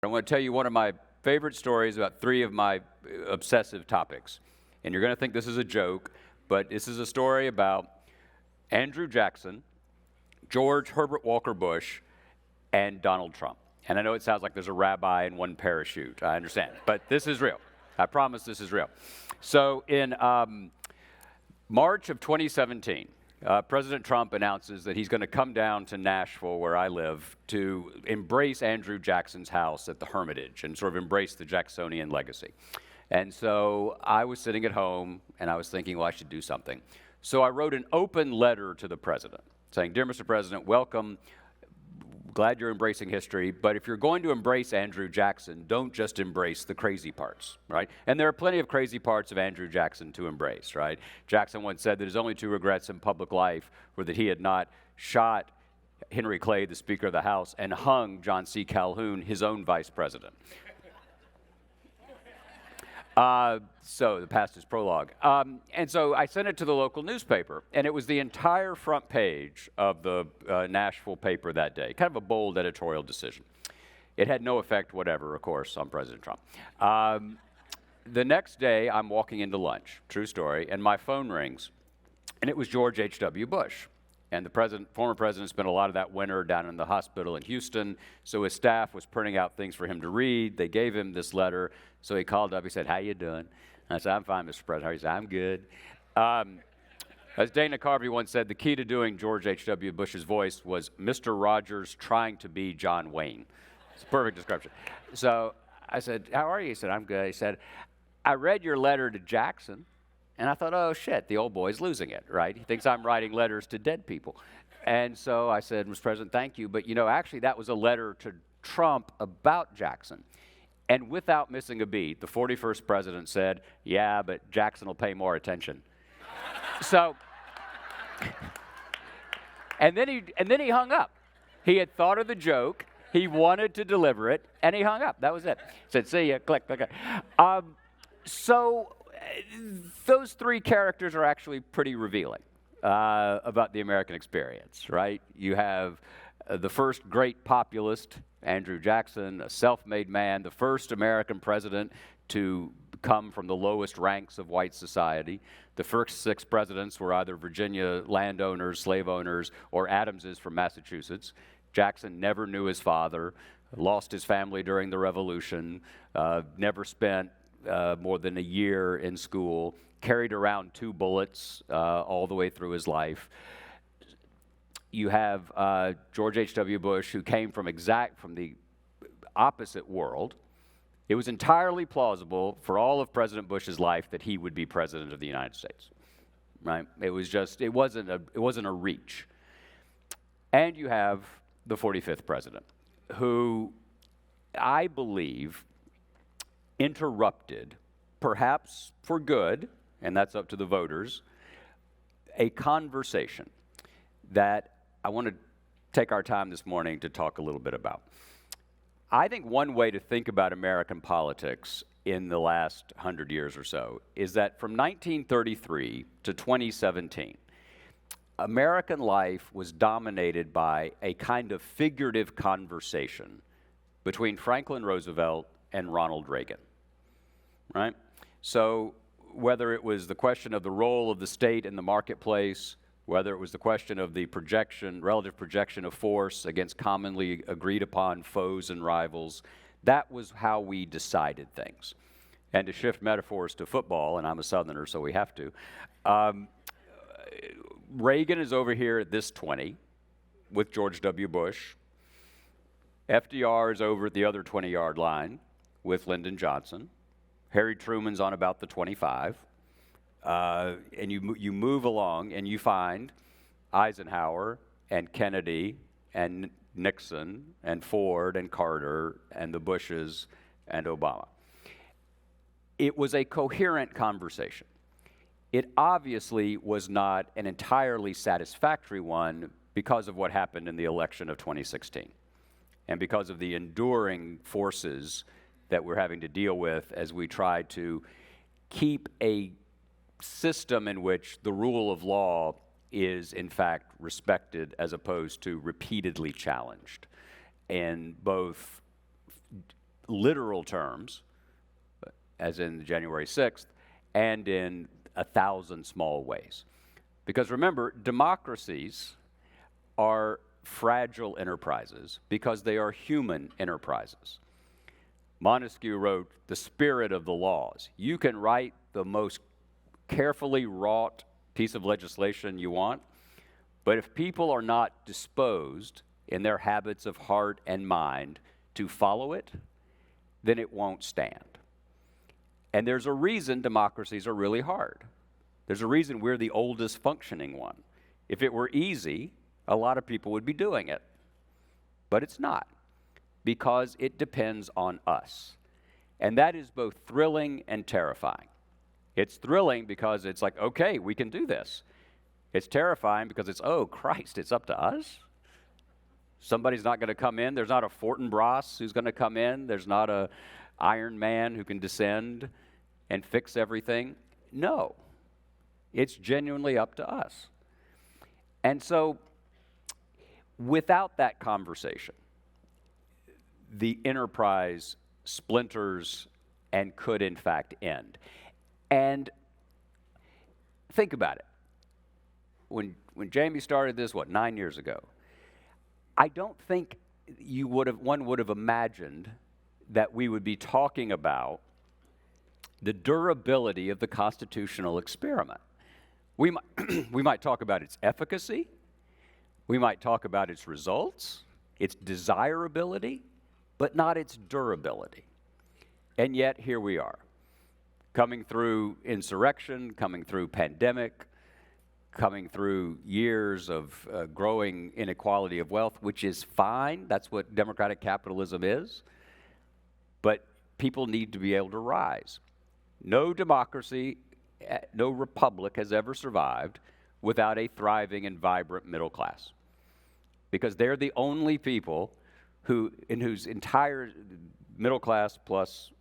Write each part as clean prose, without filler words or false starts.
I want to tell you one of my favorite stories about three of my obsessive topics. And you're going to think this is a joke, but this is a story about Andrew Jackson, George Herbert Walker Bush, and Donald Trump. And I know it sounds like there's a rabbi in one parachute. I understand. But this is real. I promise this is real. So in March of 2017, President Trump announces that he's going to come down to Nashville, where I live, to embrace Andrew Jackson's house at the Hermitage and sort of embrace the Jacksonian legacy. And so I was sitting at home, and I was thinking, well, I should do something. So I wrote an open letter to the president saying, "Dear Mr. President, welcome. Glad you're embracing history, but if you're going to embrace Andrew Jackson, don't just embrace the crazy parts, right?" And there are plenty of crazy parts of Andrew Jackson to embrace, right? Jackson once said that his only two regrets in public life were that he had not shot Henry Clay, the Speaker of the House, and hung John C. Calhoun, his own vice president. So the past is prologue. And so I sent it to the local newspaper, and it was the entire front page of the Nashville paper that day, kind of a bold editorial decision. It had no effect whatever, of course, on President Trump. The next day, I'm walking into lunch, true story, and my phone rings, and it was George H.W. Bush. And the former president spent a lot of that winter down in the hospital in Houston, so his staff was printing out things for him to read. They gave him this letter, so he called up. He said, "How you doing?" I said, "I'm fine, Mr. President." He said, "I'm good." As Dana Carvey once said, the key to doing George H.W. Bush's voice was Mr. Rogers trying to be John Wayne. It's a perfect description. So I said, "How are you?" He said, "I'm good." He said, "I read your letter to Jackson. And I thought, oh, shit, the old boy's losing it, right? He thinks I'm writing letters to dead people." And so I said, "Mr. President, thank you. But, actually, that was a letter to Trump about Jackson." And without missing a beat, the 41st president said, "Yeah, but Jackson will pay more attention." So, and then he hung up. He had thought of the joke. He wanted to deliver it, and he hung up. That was it. Said, "See ya, click, click." So those three characters are actually pretty revealing about the American experience, right? You have the first great populist, Andrew Jackson, a self-made man, the first American president to come from the lowest ranks of white society. The first 6 presidents were either Virginia landowners, slave owners, or Adamses from Massachusetts. Jackson never knew his father, lost his family during the Revolution, never spent more than a year in school, carried around 2 bullets all the way through his life. You have George H.W. Bush, who came from the opposite world. It was entirely plausible for all of President Bush's life that he would be president of the United States, right? It wasn't a reach. And you have the 45th president, who I believe interrupted, perhaps for good, and that's up to the voters, a conversation that I want to take our time this morning to talk a little bit about. I think one way to think about American politics in the last 100 years or so is that from 1933 to 2017, American life was dominated by a kind of figurative conversation between Franklin Roosevelt and Ronald Reagan, right? So whether it was the question of the role of the state in the marketplace, whether it was the question of the relative projection of force against commonly agreed upon foes and rivals, that was how we decided things. And to shift metaphors to football, and I'm a Southerner, so we have to, Reagan is over here at this 20 with George W. Bush. FDR is over at the other 20-yard line with Lyndon Johnson. Harry Truman's on about the 25. And you move along and you find Eisenhower and Kennedy and Nixon and Ford and Carter and the Bushes and Obama. It was a coherent conversation. It obviously was not an entirely satisfactory one because of what happened in the election of 2016 and because of the enduring forces that we're having to deal with as we try to keep a system in which the rule of law is in fact respected as opposed to repeatedly challenged in both literal terms, as in January 6th, and in 1,000 small ways. Because remember, democracies are fragile enterprises because they are human enterprises. Montesquieu wrote, "The spirit of the laws." You can write the most carefully wrought piece of legislation you want, but if people are not disposed in their habits of heart and mind to follow it, then it won't stand. And there's a reason democracies are really hard. There's a reason we're the oldest functioning one. If it were easy, a lot of people would be doing it. But it's not, because it depends on us. And that is both thrilling and terrifying. It's thrilling because it's like, okay, we can do this. It's terrifying because it's, oh, Christ, it's up to us? Somebody's not going to come in. There's not a Fortinbras who's going to come in. There's not a Iron Man who can descend and fix everything. No. It's genuinely up to us. And so, without that conversation, the enterprise splinters and could, in fact, end. And think about it. When Jamie started this, 9 years ago, I don't think one would have imagined that we would be talking about the durability of the constitutional experiment. We might talk about its efficacy. We might talk about its results, its desirability, but not its durability. And yet, here we are, coming through insurrection, coming through pandemic, coming through years of growing inequality of wealth, which is fine. That's what democratic capitalism is. But people need to be able to rise. No democracy, no republic has ever survived without a thriving and vibrant middle class, because they're the only people whose entire middle class plus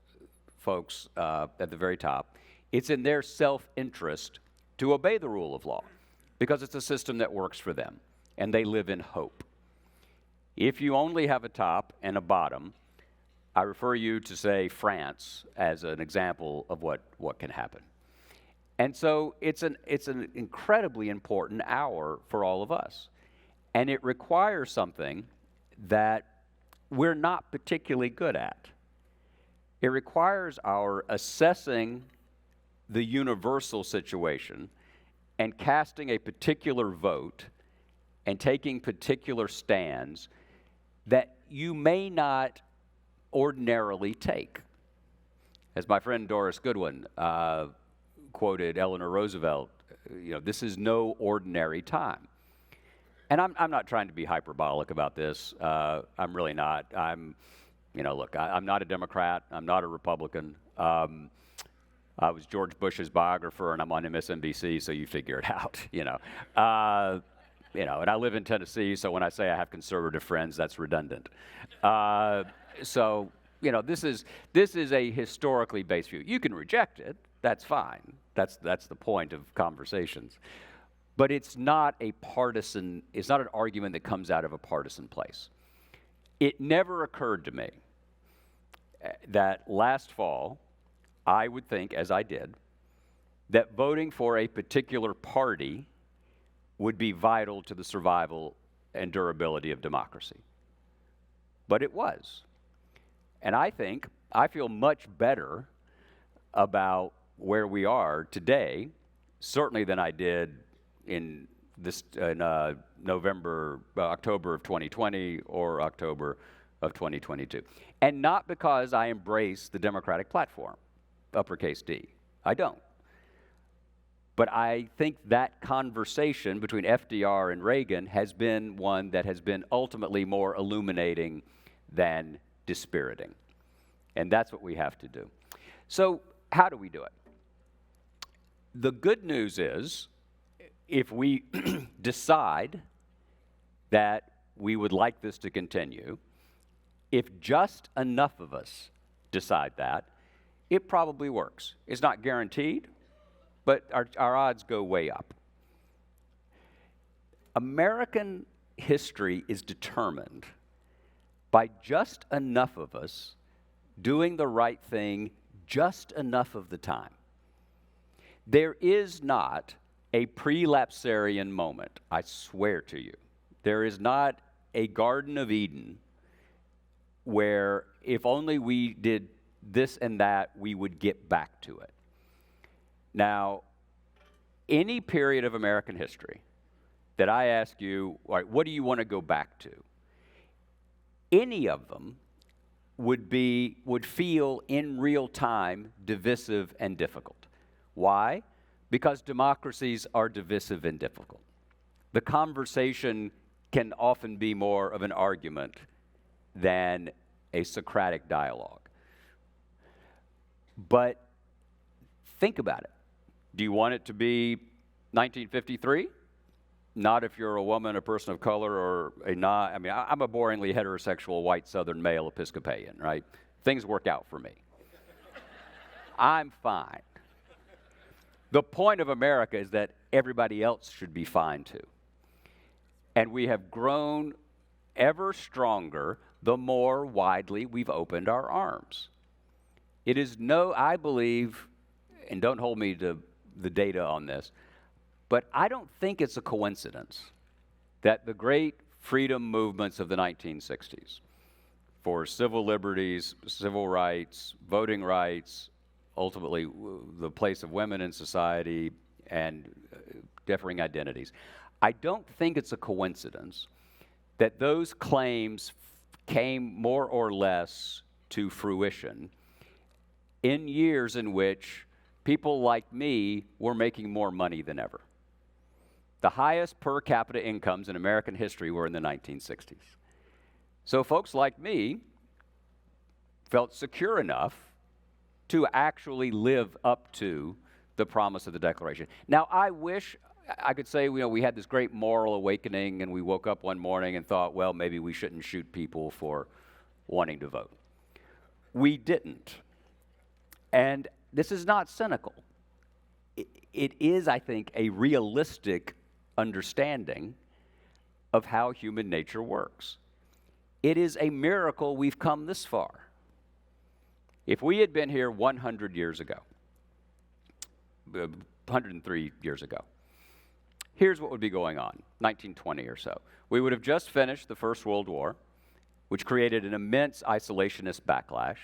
folks at the very top, it's in their self-interest to obey the rule of law, because it's a system that works for them, and they live in hope. If you only have a top and a bottom, I refer you to, say, France as an example of what can happen. And so it's an incredibly important hour for all of us. And it requires something that we're not particularly good at. It requires our assessing the universal situation and casting a particular vote and taking particular stands that you may not ordinarily take. As my friend Doris Goodwin quoted Eleanor Roosevelt, this is no ordinary time. And I'm not trying to be hyperbolic about this. I'm really not. I'm not a Democrat. I'm not a Republican. I was George Bush's biographer, and I'm on MSNBC, so you figure it out. And I live in Tennessee, so when I say I have conservative friends, that's redundant. This is a historically based view. You can reject it. That's fine. That's the point of conversations. But it's not an argument that comes out of a partisan place. It never occurred to me that last fall, I would think, as I did, that voting for a particular party would be vital to the survival and durability of democracy. But it was. And I feel much better about where we are today, certainly than I did in October of 2020 or October of 2022. And not because I embrace the Democratic platform, uppercase D. I don't. But I think that conversation between FDR and Reagan has been one that has been ultimately more illuminating than dispiriting. And that's what we have to do. So how do we do it? The good news is, if we decide that we would like this to continue, if just enough of us decide that, it probably works. It's not guaranteed, but our odds go way up. American history is determined by just enough of us doing the right thing just enough of the time. There is not a prelapsarian moment, I swear to you. There is not a Garden of Eden where if only we did this and that, we would get back to it. Now, any period of American history that I ask you, all right, what do you want to go back to? Any of them would feel in real time divisive and difficult. Why? Because democracies are divisive and difficult. The conversation can often be more of an argument than a Socratic dialogue. But think about it. Do you want it to be 1953? Not if you're a woman, a person of color, or I'm a boringly heterosexual white Southern male Episcopalian, right? Things work out for me. I'm fine. The point of America is that everybody else should be fine too. And we have grown ever stronger the more widely we've opened our arms. It is I believe, and don't hold me to the data on this, but I don't think it's a coincidence that the great freedom movements of the 1960s for civil liberties, civil rights, voting rights, ultimately the place of women in society, and differing identities. I don't think it's a coincidence that those claims came more or less to fruition in years in which people like me were making more money than ever. The highest per capita incomes in American history were in the 1960s. So folks like me felt secure enough to actually live up to the promise of the Declaration. Now, I wish I could say, we had this great moral awakening and we woke up one morning and thought, well, maybe we shouldn't shoot people for wanting to vote. We didn't. And this is not cynical. It is, I think, a realistic understanding of how human nature works. It is a miracle we've come this far. If we had been here 100 years ago, 103 years ago, here's what would be going on, 1920 or so. We would have just finished the First World War, which created an immense isolationist backlash.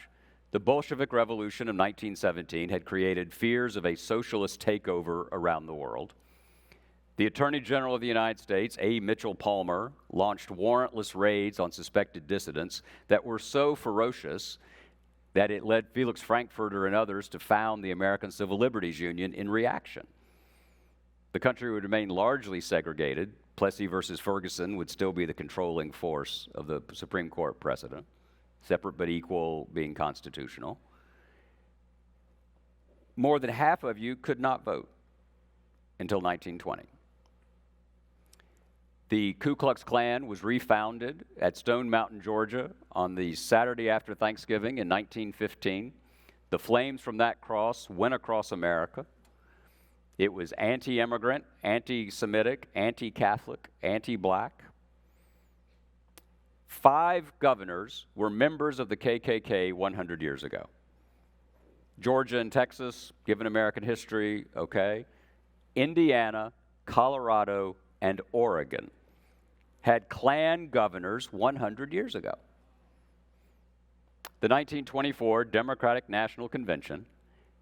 The Bolshevik Revolution of 1917 had created fears of a socialist takeover around the world. The Attorney General of the United States, A. Mitchell Palmer, launched warrantless raids on suspected dissidents that were so ferocious that it led Felix Frankfurter and others to found the American Civil Liberties Union in reaction. The country would remain largely segregated. Plessy versus Ferguson would still be the controlling force of the Supreme Court precedent, separate but equal being constitutional. More than half of you could not vote until 1920. The Ku Klux Klan was refounded at Stone Mountain, Georgia, on the Saturday after Thanksgiving in 1915. The flames from that cross went across America. It was anti-immigrant, anti-Semitic, anti-Catholic, anti-black. 5 governors were members of the KKK 100 years ago. Georgia and Texas, given American history, okay. Indiana, Colorado, and Oregon had Klan governors 100 years ago. The 1924 Democratic National Convention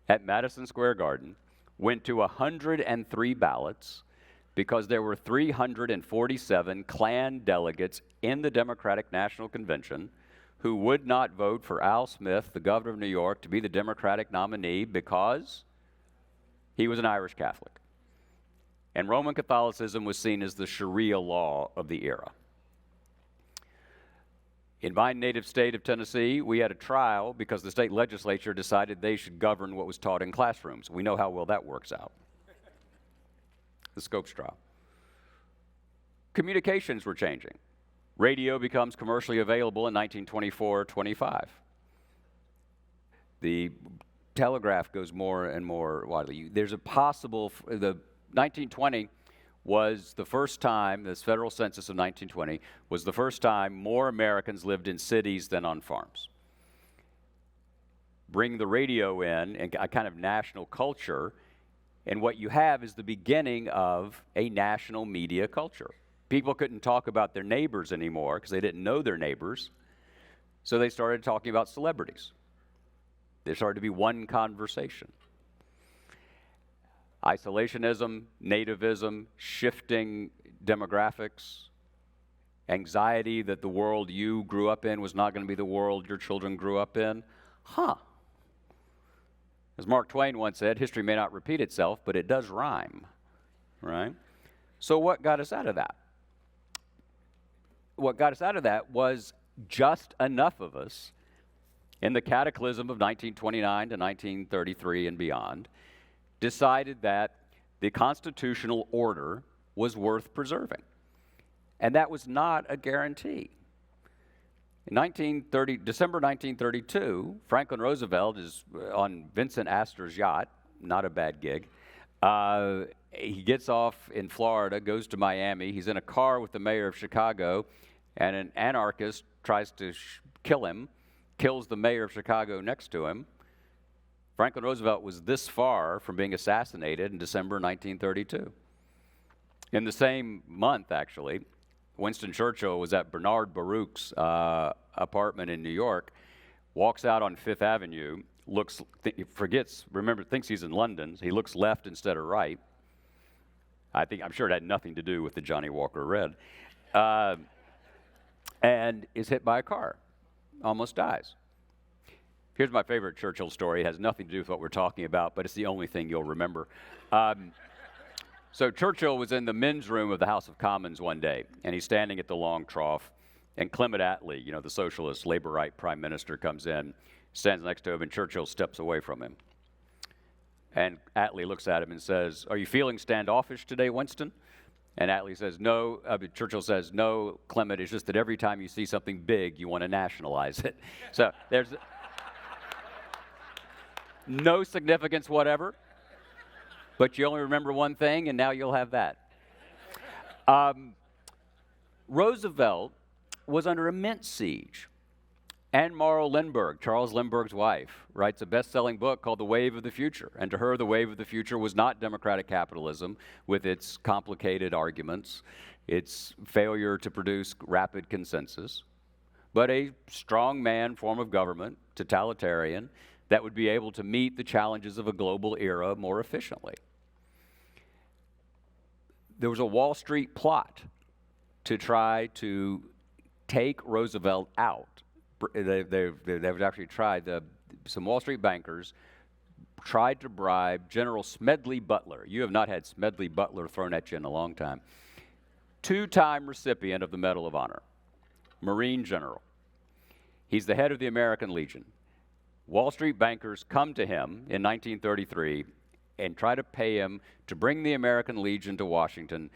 at Madison Square Garden went to 103 ballots because there were 347 Klan delegates in the Democratic National Convention who would not vote for Al Smith, the governor of New York, to be the Democratic nominee because he was an Irish Catholic. And Roman Catholicism was seen as the Sharia law of the era. In my native state of Tennessee, we had a trial because the state legislature decided they should govern what was taught in classrooms. We know how well that works out. The Scopes trial. Communications were changing. Radio becomes commercially available in 1924-25. The telegraph goes more and more widely. There's a possible, the 1920 was the first time, this federal census of 1920, was the first time more Americans lived in cities than on farms. bring the radio in, and a kind of national culture. And what you have is the beginning of a national media culture. People couldn't talk about their neighbors anymore because they didn't know their neighbors. So they started talking about celebrities. There started to be one conversation. Isolationism, nativism, shifting demographics, anxiety that the world you grew up in was not going to be the world your children grew up in. As Mark Twain once said, history may not repeat itself, but it does rhyme, right? So what got us out of that? What got us out of that was just enough of us in the cataclysm of 1929 to 1933 and beyond decided that the constitutional order was worth preserving. And that was not a guarantee. In December 1932, Franklin Roosevelt is on Vincent Astor's yacht, not a bad gig. He gets off in Florida, goes to Miami. He's in a car with the mayor of Chicago, and an anarchist tries to kill him, kills the mayor of Chicago next to him. Franklin Roosevelt was this far from being assassinated in December 1932. In the same month, actually, Winston Churchill was at Bernard Baruch's apartment in New York, walks out on Fifth Avenue, thinks he's in London. He looks left instead of right. I'm sure it had nothing to do with the Johnny Walker Red. And is hit by a car, almost dies. Here's my favorite Churchill story. It has nothing to do with what we're talking about, but it's the only thing you'll remember. So Churchill was in the men's room of the House of Commons one day, and he's standing at the long trough, and Clement Atlee, the socialist labor right prime minister, comes in, stands next to him, and Churchill steps away from him. And Atlee looks at him and says, "Are you feeling standoffish today, Winston?" And Atlee says, "No." Churchill says, "No, Clement, it's just that every time you see something big, you want to nationalize it." So there's no significance whatever, but you only remember one thing, and now you'll have that. Roosevelt was under immense siege. Anne Morrow Lindbergh, Charles Lindbergh's wife, writes a best-selling book called The Wave of the Future. And to her, the wave of the future was not democratic capitalism with its complicated arguments, its failure to produce rapid consensus, but a strongman form of government, totalitarian, that would be able to meet the challenges of a global era more efficiently. There was a Wall Street plot to try to take Roosevelt out. They've actually tried, some Wall Street bankers tried to bribe General Smedley Butler. You have not had Smedley Butler thrown at you in a long time. 2-time recipient of the Medal of Honor, Marine general. He's the head of the American Legion. Wall Street bankers come to him in 1933 and try to pay him to bring the American Legion to Washington,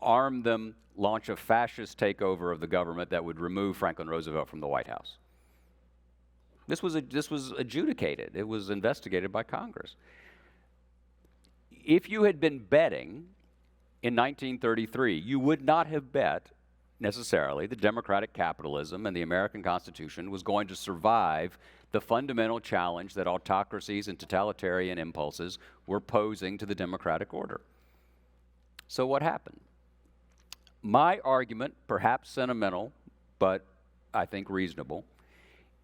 arm them, launch a fascist takeover of the government that would remove Franklin Roosevelt from the White House. This was adjudicated. It was investigated by Congress. If you had been betting in 1933, you would not have bet necessarily that democratic capitalism and the American Constitution was going to survive the fundamental challenge that autocracies and totalitarian impulses were posing to the democratic order. So what happened? My argument, perhaps sentimental, but I think reasonable,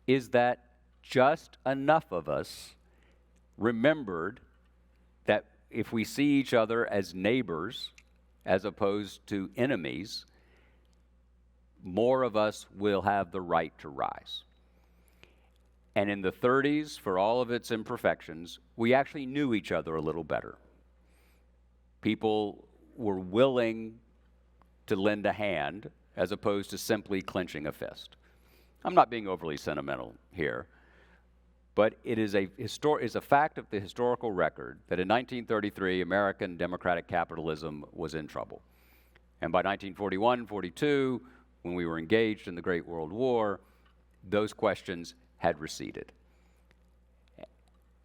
is that just enough of us remembered that if we see each other as neighbors as opposed to enemies, more of us will have the right to rise. And in the 30s, for all of its imperfections, we actually knew each other a little better. People were willing to lend a hand as opposed to simply clenching a fist. I'm not being overly sentimental here, but it is a fact of the historical record that in 1933, American democratic capitalism was in trouble. And by 1941, 42, when we were engaged in the Great World War, those questions had receded.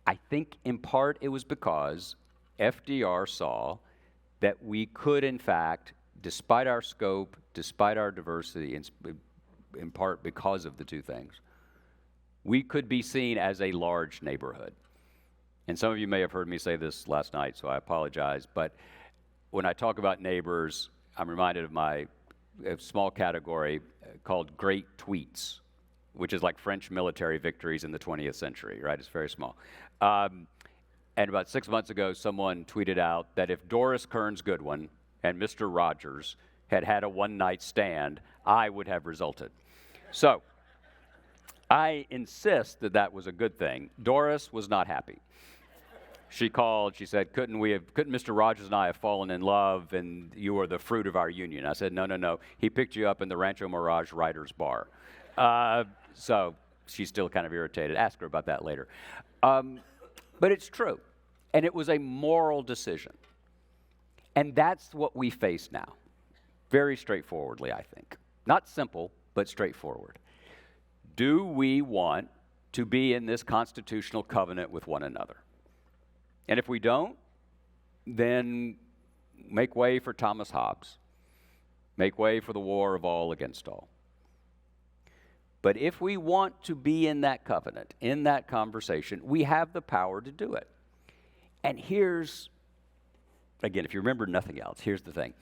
I think in part it was because FDR saw that we could, in fact, despite our scope, despite our diversity, in part because of the two things, we could be seen as a large neighborhood. And some of you may have heard me say this last night, so I apologize, but when I talk about neighbors, I'm reminded of my small category called great tweets, which is like French military victories in the 20th century, right? It's very small. And about 6 months ago, someone tweeted out that if Doris Kearns Goodwin and Mr. Rogers had had a one-night stand, I would have resulted. So I insist that that was a good thing. Doris was not happy. She called, she said, couldn't Mr. Rogers and I have fallen in love and you are the fruit of our union? I said, no. He picked you up in the Rancho Mirage Writers Bar. So she's still kind of irritated. Ask her about that later. But it's true. And it was a moral decision. And that's what we face now. Very straightforwardly, I think. Not simple, but straightforward. Do we want to be in this constitutional covenant with one another? And if we don't, then make way for Thomas Hobbes. Make way for the war of all against all. But if we want to be in that covenant, in that conversation, we have the power to do it. And here's, again, if you remember nothing else, here's the thing.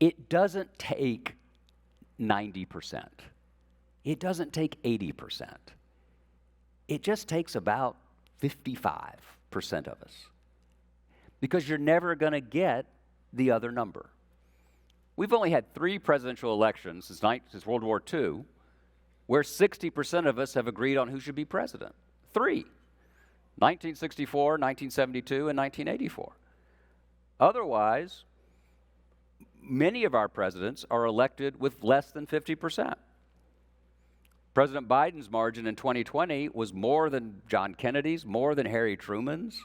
It doesn't take 90%. It doesn't take 80%. It just takes about 55% of us. Because you're never going to get the other number. We've only had 3 presidential elections since World War II where 60% of us have agreed on who should be president. 3. 1964, 1972, and 1984. Otherwise, many of our presidents are elected with less than 50%. President Biden's margin in 2020 was more than John Kennedy's, more than Harry Truman's.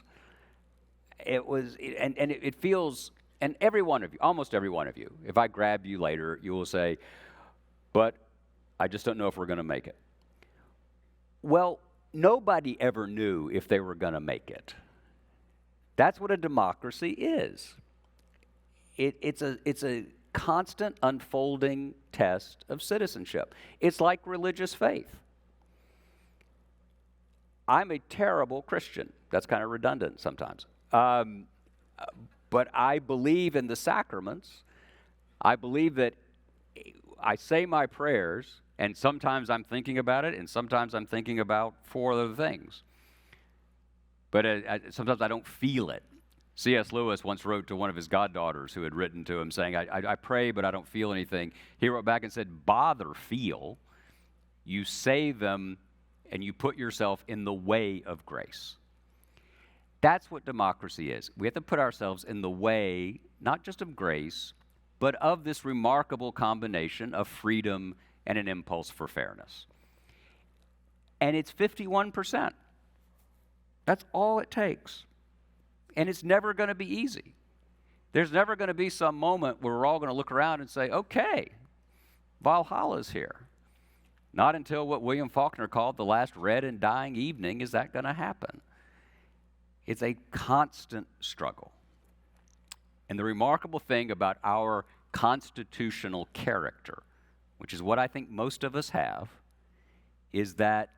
It feels, and every one of you, almost every one of you, if I grab you later, you will say, but I just don't know if we're going to make it. Well, nobody ever knew if they were going to make it. That's what a democracy is. It's a constant unfolding test of citizenship. It's like religious faith. I'm a terrible Christian. That's kind of redundant sometimes. But I believe in the sacraments. I believe that I say my prayers, and sometimes I'm thinking about it, and sometimes I'm thinking about 4 other things. But sometimes I don't feel it. C.S. Lewis once wrote to one of his goddaughters who had written to him saying, I pray, but I don't feel anything. He wrote back and said, bother feel. You say them, and you put yourself in the way of grace. That's what democracy is. We have to put ourselves in the way, not just of grace, but of this remarkable combination of freedom and an impulse for fairness. And it's 51%. That's all it takes. And it's never going to be easy. There's never going to be some moment where we're all going to look around and say, okay, Valhalla's here. Not until what William Faulkner called the last red and dying evening is that going to happen. It's a constant struggle. And the remarkable thing about our constitutional character, which is what I think most of us have, is that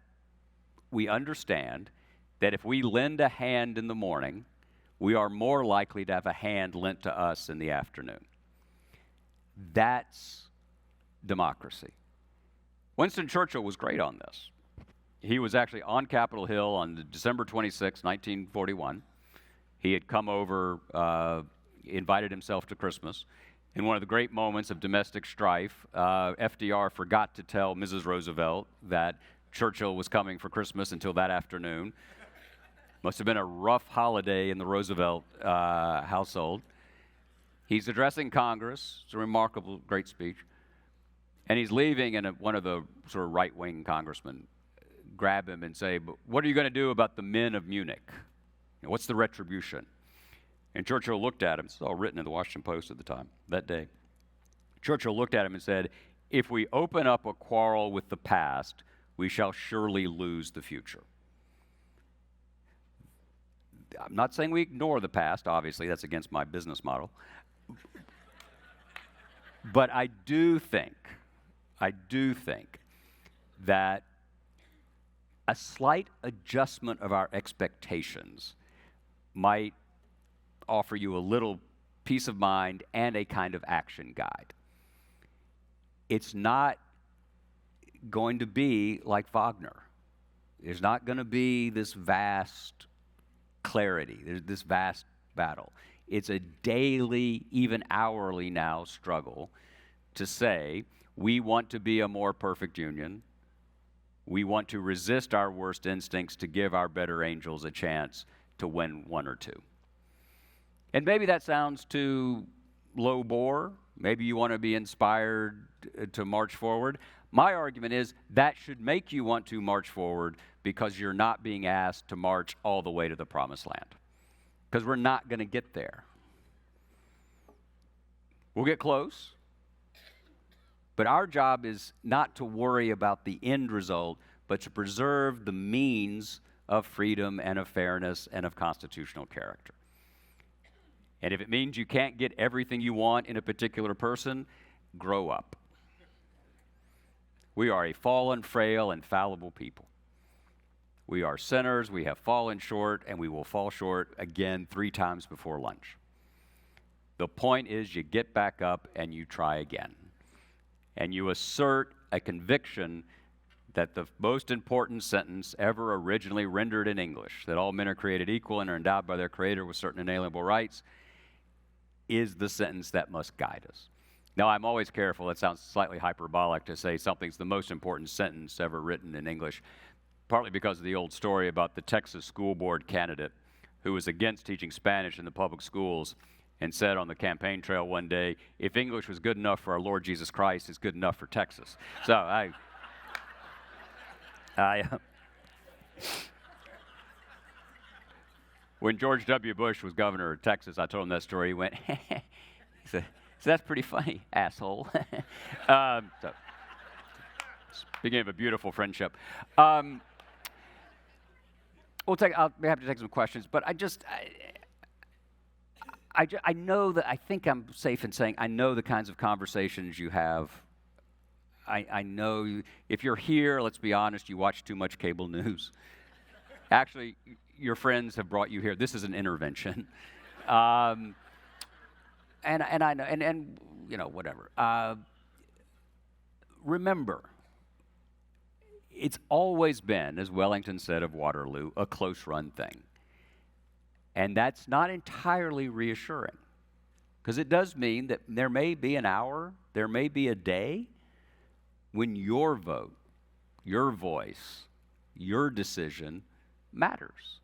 we understand that if we lend a hand in the morning, we are more likely to have a hand lent to us in the afternoon. That's democracy. Winston Churchill was great on this. He was actually on Capitol Hill on December 26, 1941. He had come over, invited himself to Christmas. In one of the great moments of domestic strife, FDR forgot to tell Mrs. Roosevelt that Churchill was coming for Christmas until that afternoon. Must have been a rough holiday in the Roosevelt household. He's addressing Congress. It's a remarkable, great speech. And he's leaving, and one of the sort of right-wing congressmen grab him and say, but what are you going to do about the men of Munich? What's the retribution? And Churchill looked at him. It's all written in the Washington Post at the time, that day. Churchill looked at him and said, if we open up a quarrel with the past, we shall surely lose the future. I'm not saying we ignore the past, obviously, that's against my business model. But I do think that a slight adjustment of our expectations might offer you a little peace of mind and a kind of action guide. It's not going to be like Wagner. There's not going to be this vast clarity, there's this vast battle. It's a daily, even hourly now, struggle to say, we want to be a more perfect union. We want to resist our worst instincts to give our better angels a chance to win one or two. And maybe that sounds too low bore. Maybe you want to be inspired to march forward. My argument is that should make you want to march forward because you're not being asked to march all the way to the promised land. Because we're not going to get there. We'll get close. But our job is not to worry about the end result, but to preserve the means of freedom and of fairness and of constitutional character. And if it means you can't get everything you want in a particular person, grow up. We are a fallen, frail, and fallible people. We are sinners, we have fallen short, and we will fall short again 3 times before lunch. The point is you get back up and you try again. And you assert a conviction that the most important sentence ever originally rendered in English, that all men are created equal and are endowed by their Creator with certain inalienable rights, is the sentence that must guide us. Now, I'm always careful, it sounds slightly hyperbolic to say something's the most important sentence ever written in English, partly because of the old story about the Texas school board candidate who was against teaching Spanish in the public schools and said on the campaign trail one day, if English was good enough for our Lord Jesus Christ, it's good enough for Texas. So when George W. Bush was governor of Texas, I told him that story. He went, he said, so that's pretty funny, asshole. So became a beautiful friendship. I'll be happy to take some questions, but I know that, I think I'm safe in saying, I know the kinds of conversations you have. I know if you're here, let's be honest, you watch too much cable news. Actually, your friends have brought you here. This is an intervention. And I know, and you know, whatever. Remember, it's always been, as Wellington said of Waterloo, a close-run thing. And that's not entirely reassuring, because it does mean that there may be an hour, there may be a day when your vote, your voice, your decision matters,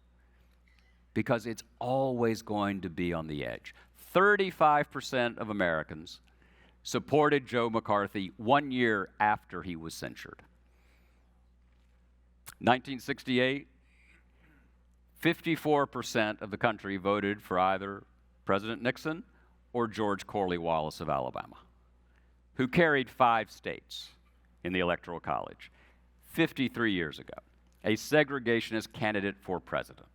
because it's always going to be on the edge. 35% of Americans supported Joe McCarthy 1 year after he was censured. 1968, 54% of the country voted for either President Nixon or George Corley-Wallace of Alabama, who carried 5 states in the Electoral College 53 years ago, a segregationist candidate for president.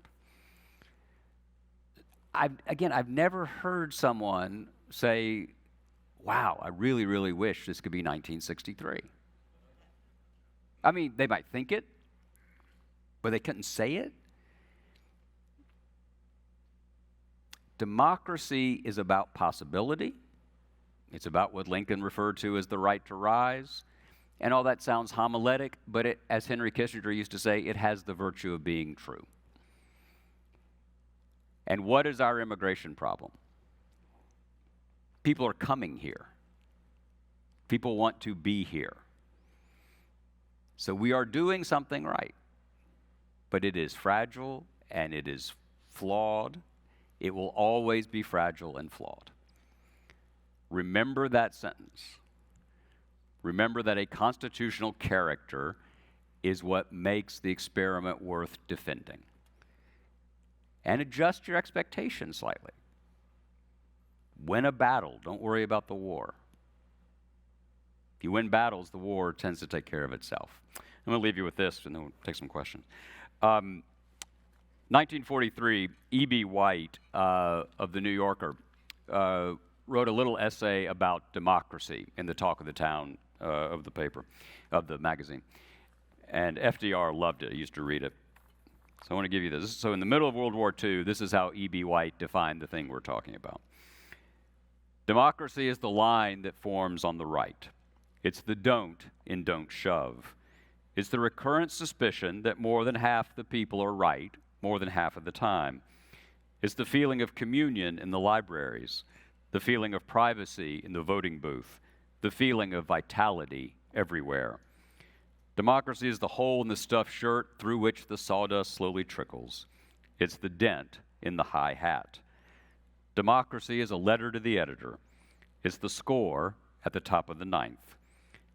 I've never heard someone say, wow, I really, really wish this could be 1963. I mean, they might think it, but they couldn't say it. Democracy is about possibility. It's about what Lincoln referred to as the right to rise. And all that sounds homiletic, but it, as Henry Kissinger used to say, it has the virtue of being true. And what is our immigration problem? People are coming here. People want to be here. So we are doing something right. But it is fragile and it is flawed. It will always be fragile and flawed. Remember that sentence. Remember that a constitutional character is what makes the experiment worth defending. And adjust your expectations slightly. Win a battle. Don't worry about the war. If you win battles, the war tends to take care of itself. I'm going to leave you with this, and then we'll take some questions. 1943, E.B. White of The New Yorker wrote a little essay about democracy in the talk of the town of the paper, of the magazine. and FDR loved it. He used to read it. So I want to give you this. So in the middle of World War II, this is how E.B. White defined the thing we're talking about. Democracy is the line that forms on the right. It's the don't in Don't Shove. It's the recurrent suspicion that more than half the people are right more than half of the time. It's the feeling of communion in the libraries, the feeling of privacy in the voting booth, the feeling of vitality everywhere. Democracy is the hole in the stuffed shirt through which the sawdust slowly trickles. It's the dent in the high hat. Democracy is a letter to the editor. It's the score at the top of the ninth.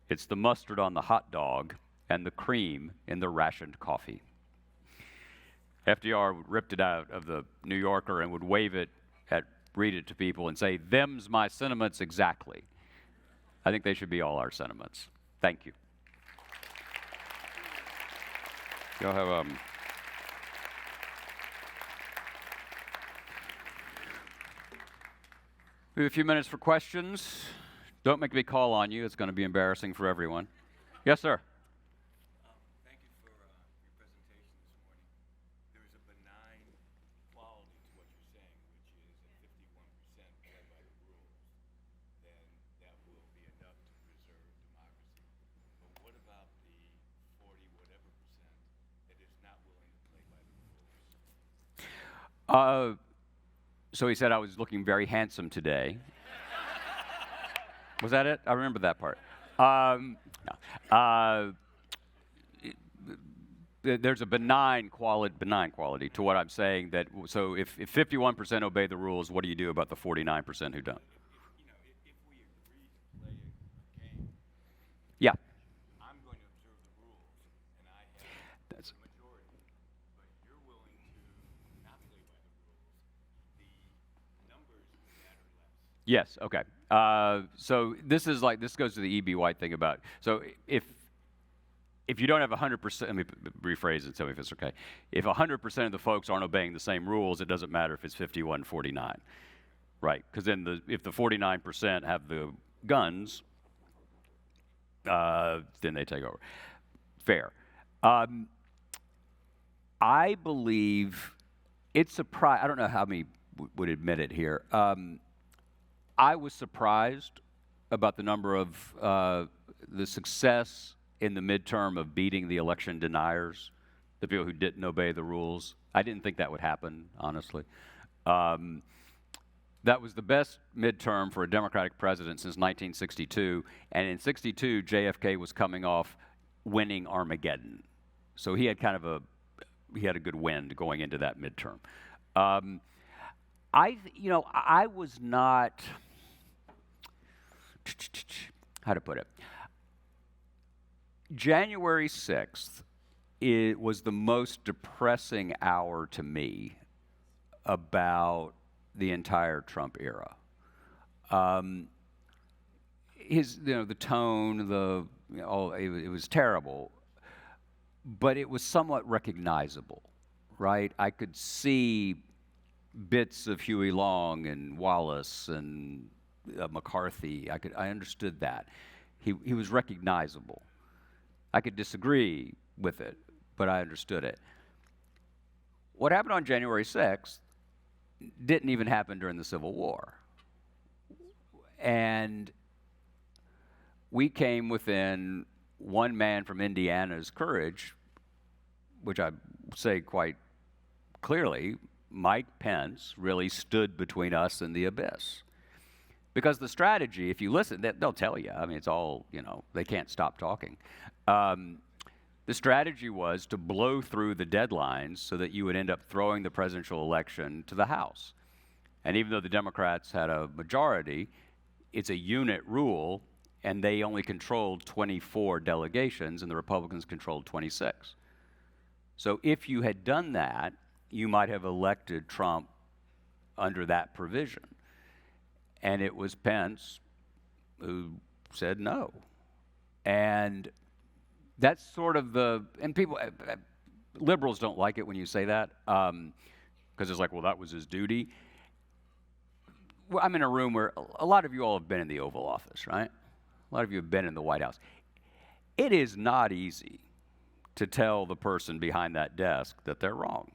It's the mustard on the hot dog and the cream in the rationed coffee. FDR ripped it out of the New Yorker and would wave it read it to people and say, "Them's my sentiments exactly." I think they should be all our sentiments. Thank you. Y'all have we have a few minutes for questions. Don't make me call on you. It's going to be embarrassing for everyone. Yes, sir. Thank you for your presentation this morning. There is a benign quality to what you're saying, which is at 51% play by the rules, then that will be enough to preserve democracy. But what about the 40 whatever percent that is not willing to play by the rules? So he said I was looking very handsome today. Was that it? I remember that part. No. There's a benign quality to what I'm saying. That so if 51% obey the rules, what do you do about the 49% who don't? If we agree to play a game, Yeah. I'm going to observe the rules, and I have the majority, but you're willing to not play by the rules. The numbers matter less. Yes. Okay. So this goes to the E.B. White thing about, so if you don't have 100%, let me rephrase it and tell me if it's okay. If 100% of the folks aren't obeying the same rules, it doesn't matter if it's 51-49, right? Because then if the 49% have the guns, then they take over. Fair. I believe it's surprising. I don't know how many would admit it here. I was surprised about the number of the success in the midterm of beating the election deniers, the people who didn't obey the rules. I didn't think that would happen, honestly. That was the best midterm for a Democratic president since 1962, and in 62, JFK was coming off winning Armageddon. So he had he had a good wind going into that midterm. I was not, how to put it, January 6th, it was the most depressing hour to me about the entire Trump era. The tone, it was terrible, but it was somewhat recognizable, right? I could see bits of Huey Long and Wallace and McCarthy. I understood that. He was recognizable. I could disagree with it, but I understood it. What happened on January 6th didn't even happen during the Civil War. And we came within one man from Indiana's courage, which I say quite clearly, Mike Pence really stood between us and the abyss. Because the strategy, if you listen, they'll tell you. I mean, it's all, they can't stop talking. The strategy was to blow through the deadlines so that you would end up throwing the presidential election to the House. And even though the Democrats had a majority, it's a unit rule, and they only controlled 24 delegations, and the Republicans controlled 26. So if you had done that, you might have elected Trump under that provision. And it was Pence who said no. And that's sort of and people, liberals don't like it when you say that, because it's like, well, that was his duty. Well, I'm in a room where a lot of you all have been in the Oval Office, right? A lot of you have been in the White House. It is not easy to tell the person behind that desk that they're wrong.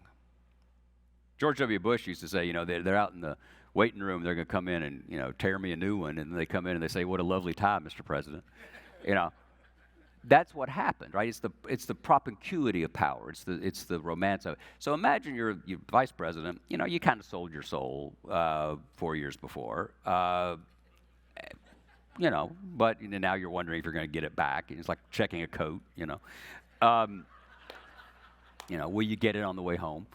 George W. Bush used to say, they're out in the waiting room, they're going to come in and, tear me a new one, and they come in and they say, "What a lovely tie, Mr. President." That's what happened, right? It's the propinquity of power. It's the romance of it. So imagine you're vice president. You kind of sold your soul 4 years before. But now you're wondering if you're going to get it back. It's like checking a coat. Will you get it on the way home?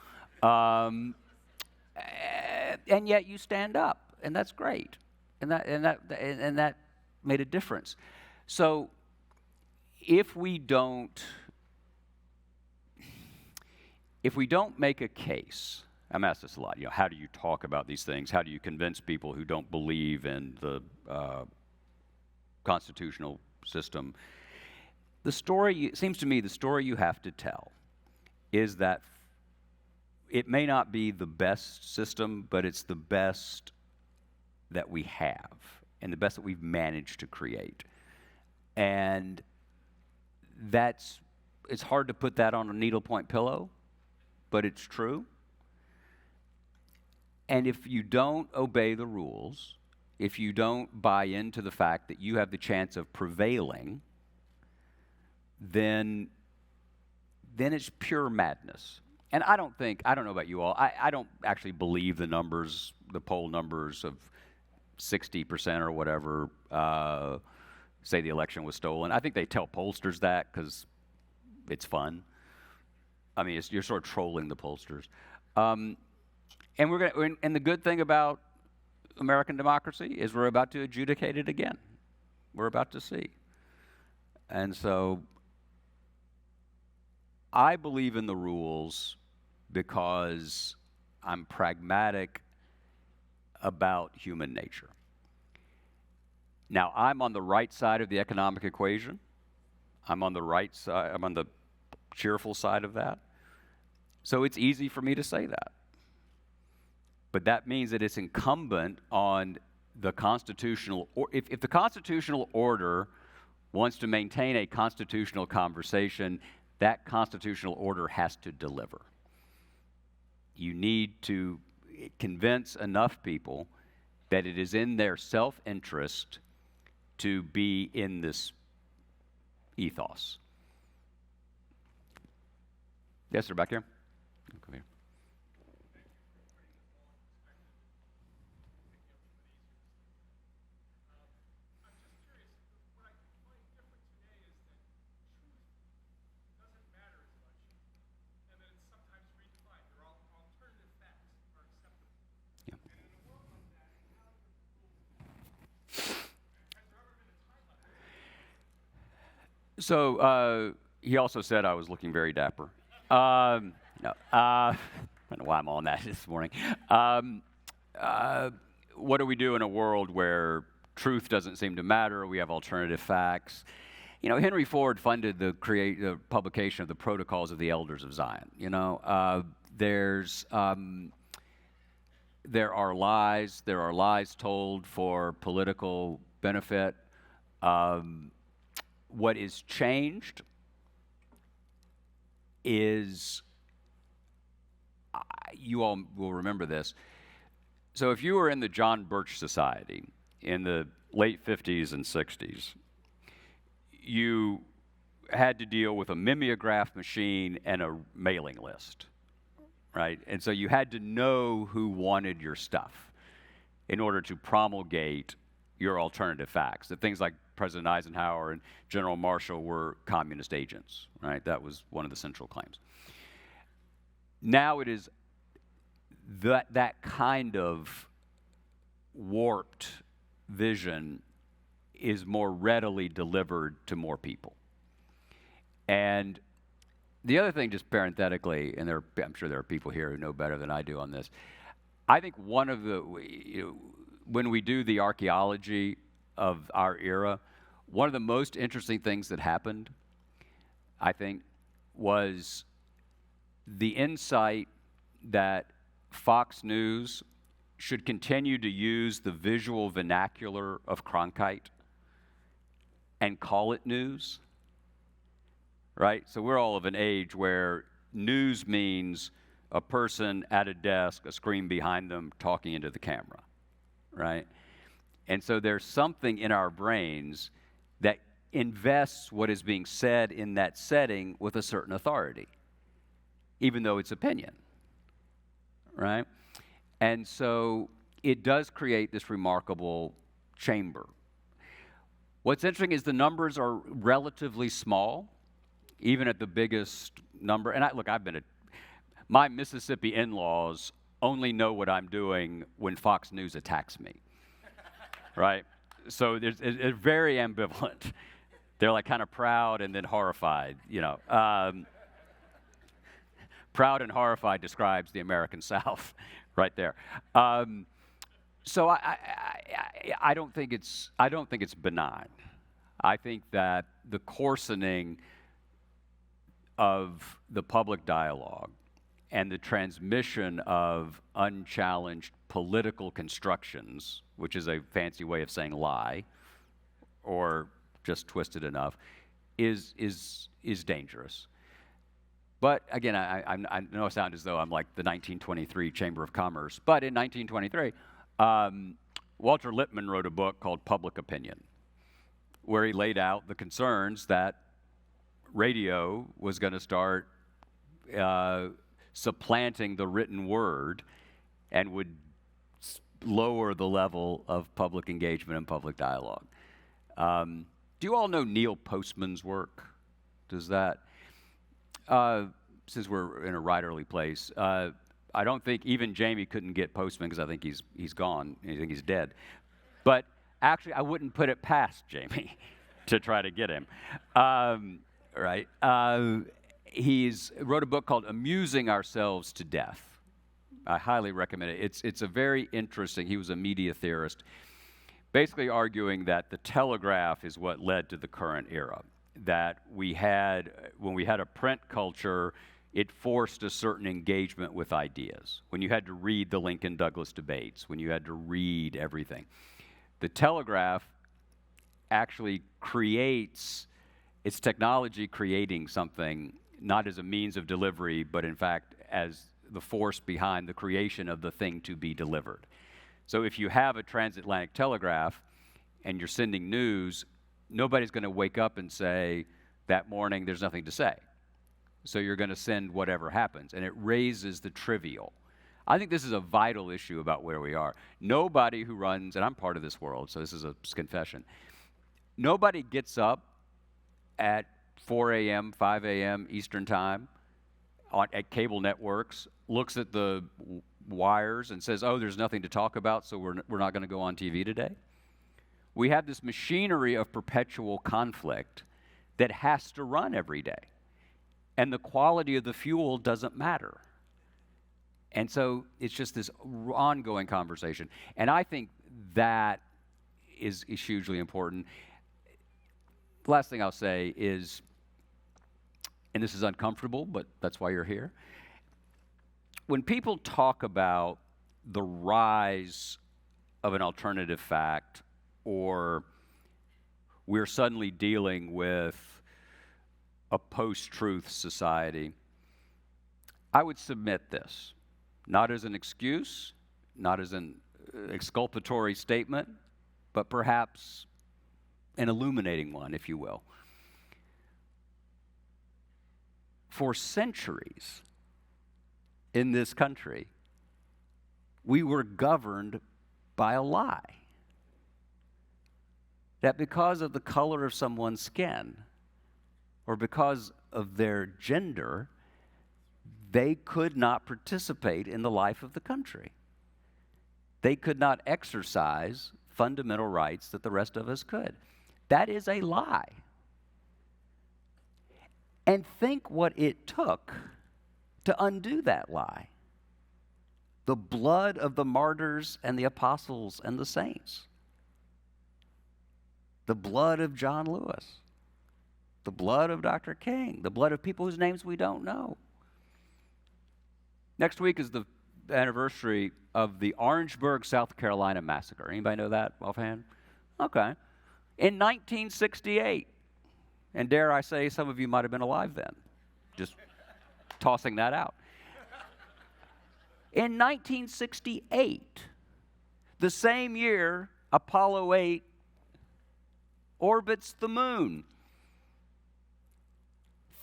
And yet you stand up, and that's great, and that made a difference. So if we don't make a case, I'm asked this a lot. How do you talk about these things? How do you convince people who don't believe in the constitutional system? It seems to me the story you have to tell is that it may not be the best system, but it's the best that we have and the best that we've managed to create. And it's hard to put that on a needlepoint pillow, but it's true. And if you don't obey the rules, if you don't buy into the fact that you have the chance of prevailing, then it's pure madness. And I don't know about you all, I don't actually believe the poll numbers of 60% or whatever say the election was stolen. I think they tell pollsters that because it's fun. I mean, you're sort of trolling the pollsters. And the good thing about American democracy is we're about to adjudicate it again. We're about to see. And so I believe in the rules because I'm pragmatic about human nature. Now, I'm on the right side of the economic equation. I'm on the right side, I'm on the cheerful side of that. So it's easy for me to say that. But that means that it's incumbent on the constitutional, if the constitutional order wants to maintain a constitutional conversation, that constitutional order has to deliver. You need to convince enough people that it is in their self-interest to be in this ethos. Yes, sir, back here. Come here. So he also said I was looking very dapper. No, I don't know why I'm on that this morning. What do we do in a world where truth doesn't seem to matter? We have alternative facts. Henry Ford funded the publication of the Protocols of the Elders of Zion. There are lies told for political benefit. What is changed is, you all will remember this. So if you were in the John Birch Society in the late 50s and 60s, you had to deal with a mimeograph machine and a mailing list, right? And so you had to know who wanted your stuff in order to promulgate your alternative facts. That things like President Eisenhower and General Marshall were communist agents, right? That was one of the central claims. Now it is that kind of warped vision is more readily delivered to more people. And the other thing, just parenthetically, and I'm sure there are people here who know better than I do on this, I think one of when we do the archaeology of our era, one of the most interesting things that happened, I think, was the insight that Fox News should continue to use the visual vernacular of Cronkite and call it news, right? So we're all of an age where news means a person at a desk, a screen behind them, talking into the camera, right? And so there's something in our brains that invests what is being said in that setting with a certain authority, even though it's opinion, right? And so it does create this remarkable chamber. What's interesting is the numbers are relatively small, even at the biggest number. And my Mississippi in-laws only know what I'm doing when Fox News attacks me, right? So it's very ambivalent. They're like kind of proud and then horrified, you know. Proud and horrified describes the American South right there. So I don't think it's benign. I think that the coarsening of the public dialogue and the transmission of unchallenged political constructions, which is a fancy way of saying lie, or just twisted enough, is dangerous. But again, I know I sound as though I'm like the 1923 Chamber of Commerce, but in 1923, Walter Lippmann wrote a book called Public Opinion, where he laid out the concerns that radio was going to start supplanting the written word and would lower the level of public engagement and public dialogue. Do you all know Neil Postman's work? Does that, since we're in a writerly place, I don't think even Jamie couldn't get Postman because I think he's gone. I think he's dead. But actually, I wouldn't put it past Jamie to try to get him. Right? He's wrote a book called Amusing Ourselves to Death. I highly recommend it. It's a very interesting, he was a media theorist, basically arguing that the telegraph is what led to the current era. That when we had a print culture, it forced a certain engagement with ideas. When you had to read the Lincoln-Douglas debates, when you had to read everything. The telegraph actually creates, it's technology creating something, not as a means of delivery, but in fact as the force behind the creation of the thing to be delivered. So if you have a transatlantic telegraph and you're sending news, nobody's going to wake up and say, that morning there's nothing to say. So you're going to send whatever happens, and it raises the trivial. I think this is a vital issue about where we are. Nobody who runs, and I'm part of this world, so this is a confession, nobody gets up at 4 a.m., 5 a.m. Eastern Time at cable networks, looks at the wires and says, oh, there's nothing to talk about, so we're not going to go on TV today. We have this machinery of perpetual conflict that has to run every day. And the quality of the fuel doesn't matter. And so it's just this ongoing conversation. And I think that is hugely important. The last thing I'll say is, and this is uncomfortable, but that's why you're here. When people talk about the rise of an alternative fact, or we're suddenly dealing with a post-truth society, I would submit this, not as an excuse, not as an exculpatory statement, but perhaps an illuminating one, if you will. For centuries in this country, we were governed by a lie. That because of the color of someone's skin, or because of their gender, they could not participate in the life of the country. They could not exercise fundamental rights that the rest of us could. That is a lie. And think what it took to undo that lie. The blood of the martyrs and the apostles and the saints. The blood of John Lewis. The blood of Dr. King, the blood of people whose names we don't know. Next week is the anniversary of the Orangeburg, South Carolina massacre. Anybody know that offhand? Okay. In 1968, And dare I say, some of you might have been alive then. Just tossing that out. In 1968, the same year Apollo 8 orbits the moon,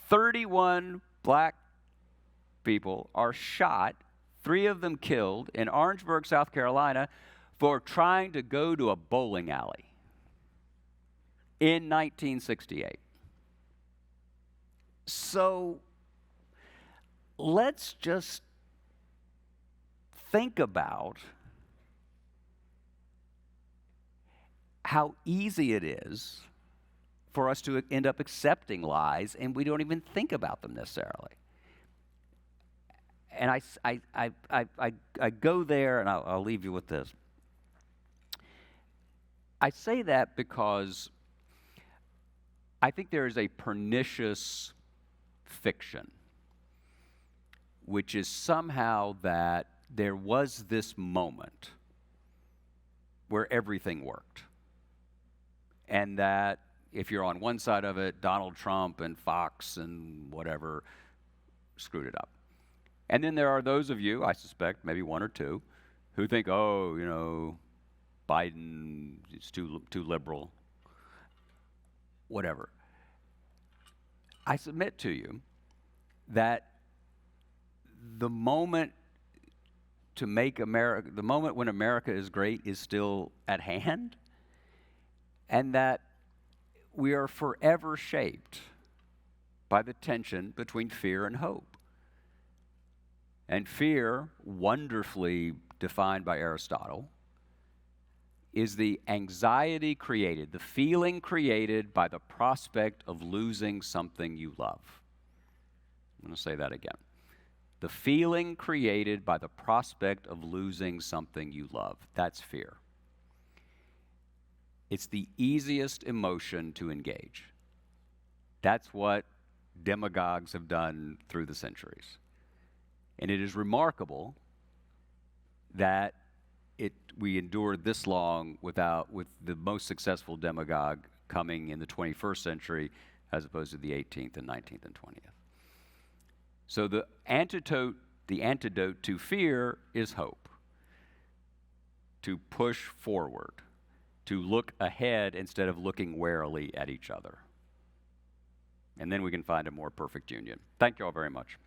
31 black people are shot, 3 of them killed, in Orangeburg, South Carolina, for trying to go to a bowling alley in 1968. So let's just think about how easy it is for us to end up accepting lies, and we don't even think about them necessarily. And I go there, and I'll leave you with this. I say that because I think there is a pernicious fiction, which is somehow that there was this moment where everything worked. And that if you're on one side of it, Donald Trump and Fox and whatever screwed it up. And then there are those of you, I suspect, maybe 1 or 2, who think, oh, you know, Biden is too liberal, whatever. I submit to you that the moment to make America, the moment when America is great is still at hand, and that we are forever shaped by the tension between fear and hope. And fear, wonderfully defined by Aristotle, is the anxiety created, the feeling created by the prospect of losing something you love. I'm going to say that again. The feeling created by the prospect of losing something you love. That's fear. It's the easiest emotion to engage. That's what demagogues have done through the centuries. And it is remarkable that we endured this long with the most successful demagogue coming in the 21st century as opposed to the 18th and 19th and 20th. So the antidote to fear is hope. To push forward, to look ahead instead of looking warily at each other. And then we can find a more perfect union. Thank you all very much.